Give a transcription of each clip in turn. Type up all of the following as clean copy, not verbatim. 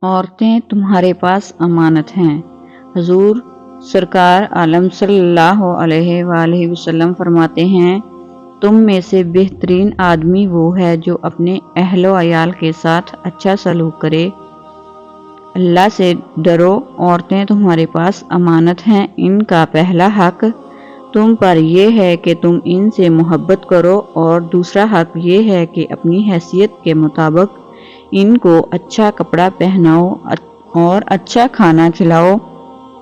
عورتیں تمہارے پاس امانت ہیں۔ حضور سرکار عالم صلی اللہ علیہ وآلہ وسلم فرماتے ہیں، تم میں سے بہترین آدمی وہ ہے جو اپنے اہل و عیال کے ساتھ اچھا سلوک کرے۔ اللہ سے ڈرو، عورتیں تمہارے پاس امانت ہیں، ان کا پہلا حق تم پر یہ ہے کہ تم ان سے محبت کرو، اور دوسرا حق یہ ہے کہ اپنی حیثیت کے مطابق ان کو اچھا کپڑا پہناؤ اور اچھا کھانا کھلاؤ۔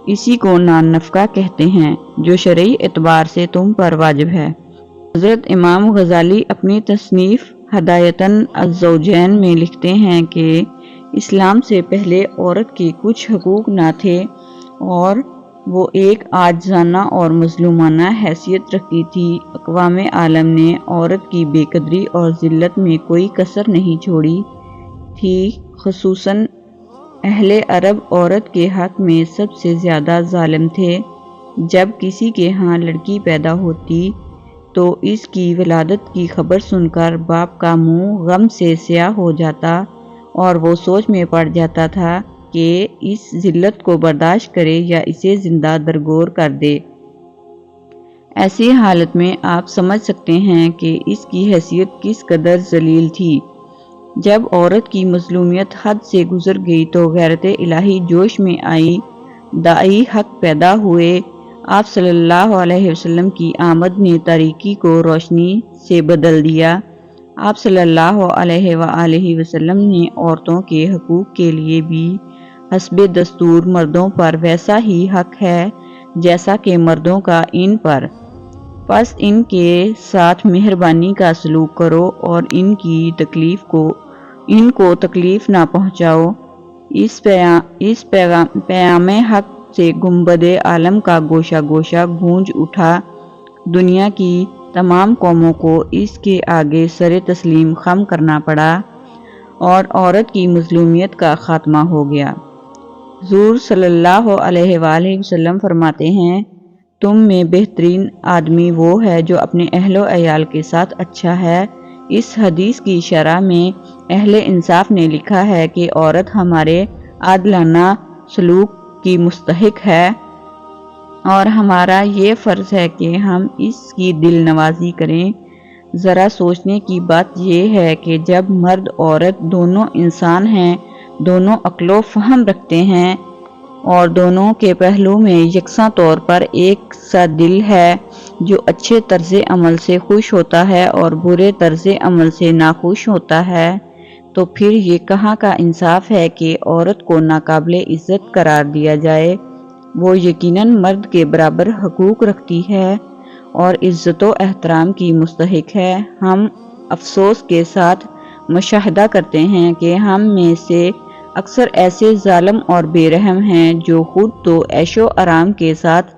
اسی کو نان نفقہ کہتے ہیں، جو شرعی اعتبار سے تم پر واجب ہے۔ حضرت امام غزالی اپنی تصنیف ہدایتاً الزوجین میں لکھتے ہیں کہ اسلام سے پہلے عورت کے کچھ حقوق نہ تھے، اور وہ ایک عاجزانہ اور مظلومانہ حیثیت رکھتی تھی۔ اقوام عالم نے عورت کی بے قدری اور ذلت میں کوئی کسر نہیں چھوڑی تھی، خصوصاً اہل عرب عورت کے حق میں سب سے زیادہ ظالم تھے۔ جب کسی کے ہاں لڑکی پیدا ہوتی تو اس کی ولادت کی خبر سن کر باپ کا منہ غم سے سیاہ ہو جاتا، اور وہ سوچ میں پڑ جاتا تھا کہ اس ذلت کو برداشت کرے یا اسے زندہ درگور کر دے۔ ایسی حالت میں آپ سمجھ سکتے ہیں کہ اس کی حیثیت کس قدر ذلیل تھی۔ جب عورت کی مظلومیت حد سے گزر گئی تو غیرت الہی جوش میں آئی، داعی حق پیدا ہوئے۔ آپ صلی اللہ علیہ وسلم کی آمد نے تاریکی کو روشنی سے بدل دیا۔ آپ صلی اللہ علیہ وآلہ وسلم نے عورتوں کے حقوق کے لیے بھی حسب دستور مردوں پر ویسا ہی حق ہے جیسا کہ مردوں کا ان پر، پس ان کے ساتھ مہربانی کا سلوک کرو اور ان کو تکلیف نہ پہنچاؤ۔ اس پیغام حق سے گنبد عالم کا گوشہ گوشہ گونج اٹھا۔ دنیا کی تمام قوموں کو اس کے آگے سر تسلیم خم کرنا پڑا، اور عورت کی مظلومیت کا خاتمہ ہو گیا۔ حضور صلی اللہ علیہ وآلہ وسلم فرماتے ہیں، تم میں بہترین آدمی وہ ہے جو اپنے اہل و عیال کے ساتھ اچھا ہے۔ اس حدیث کی شرح میں اہل انصاف نے لکھا ہے کہ عورت ہمارے عادلانہ سلوک کی مستحق ہے، اور ہمارا یہ فرض ہے کہ ہم اس کی دل نوازی کریں۔ ذرا سوچنے کی بات یہ ہے کہ جب مرد عورت دونوں انسان ہیں، دونوں عقل و فہم رکھتے ہیں، اور دونوں کے پہلو میں یکساں طور پر ایک سا دل ہے جو اچھے طرز عمل سے خوش ہوتا ہے اور برے طرز عمل سے ناخوش ہوتا ہے، تو پھر یہ کہاں کا انصاف ہے کہ عورت کو ناقابل عزت قرار دیا جائے؟ وہ یقیناً مرد کے برابر حقوق رکھتی ہے اور عزت و احترام کی مستحق ہے۔ ہم افسوس کے ساتھ مشاہدہ کرتے ہیں کہ ہم میں سے اکثر ایسے ظالم اور بے رحم ہیں جو خود تو عیش و آرام کے ساتھ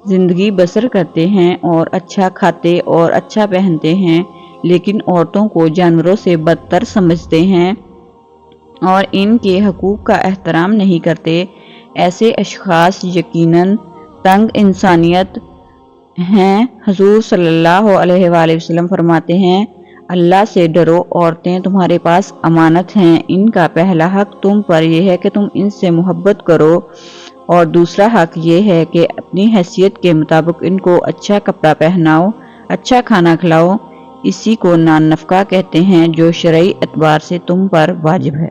زندگی بسر کرتے ہیں اور اچھا کھاتے اور اچھا پہنتے ہیں، لیکن عورتوں کو جانوروں سے بدتر سمجھتے ہیں اور ان کے حقوق کا احترام نہیں کرتے۔ ایسے اشخاص یقیناً تنگ انسانیت ہیں۔ حضور صلی اللہ علیہ وآلہ وسلم فرماتے ہیں، اللہ سے ڈرو، عورتیں تمہارے پاس امانت ہیں، ان کا پہلا حق تم پر یہ ہے کہ تم ان سے محبت کرو، اور دوسرا حق یہ ہے کہ اپنی حیثیت کے مطابق ان کو اچھا کپڑا پہناؤ، اچھا کھانا کھلاؤ۔ اسی کو نان نفقہ کہتے ہیں، جو شرعی اعتبار سے تم پر واجب ہے۔